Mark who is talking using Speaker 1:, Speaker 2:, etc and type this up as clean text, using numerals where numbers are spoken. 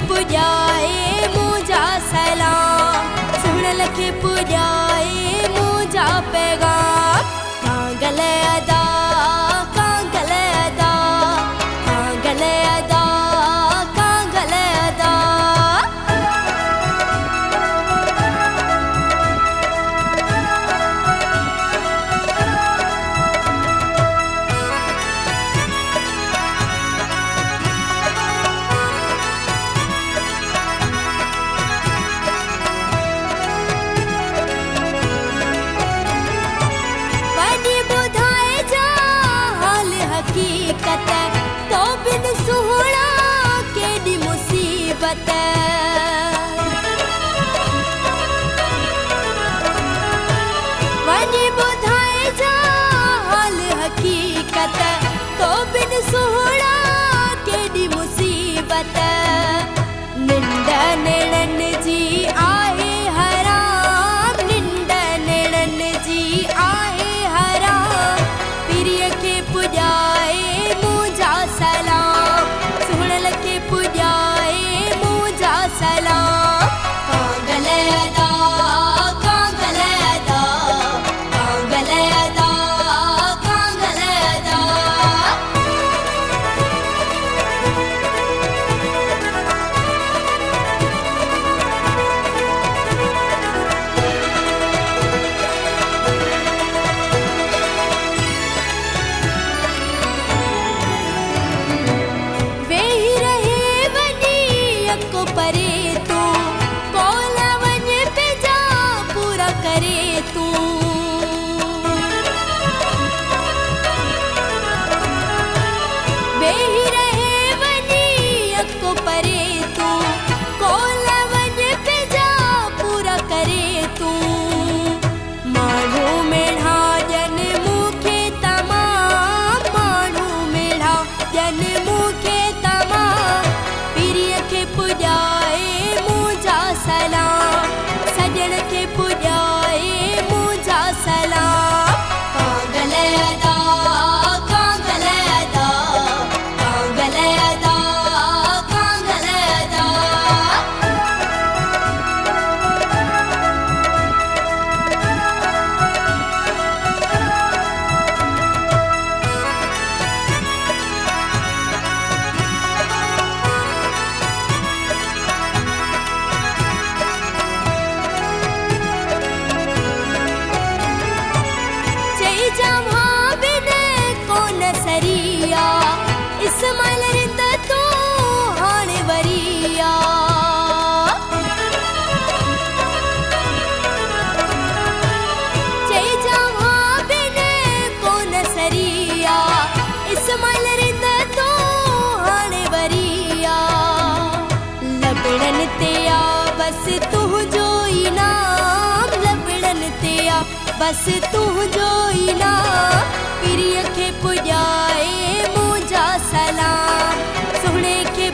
Speaker 1: पुजाए मुझा सलाम, सुन के पुजाए मुझा पैगाम। कांगल अदा कांगल अदा कांगल अदा कांगल अदा। तो बिन सुहणा केडी मुसीबत, वनी बुधाए जा हाल हकीकत। तो बिन सुहणा केडी मुसीबत, निंड नेड़न जी आहे हराम, निंड नेड़न जी आहे हराम। प्रिय के पुजाए मुझा सलाम, सुन के पुजाए मुझा सलाम। कांगल अदा कांगल अदा कांगल अदा कांगल अदा। परे तू कोलावन पे जा पूरा करे तू, बेही रहे वनी अक्को परे तू कोलावन पे जा पूरा करे तू। मानू मेढ़ा जन मुखे तमाम, मानू मेढ़ा जन मुखे तमाम। प्रिय के पुजाए मुझा सलाम, सजन के पुजाए मुझा सलाम। कांगल अदा कांगल अदा कांगल अदा कांगल अदा। सरिया इस्माइल रिंद तू हाण वरिया, चई जावा बिन कोन सरिया। इस्माइल रिंद तू हाण वरिया, लबड़न ते आ बस तू जो इनाम, लबड़न ते आ बस तू जो इनाम। प्रिय के पुजाए मुझा सलाम, सुने के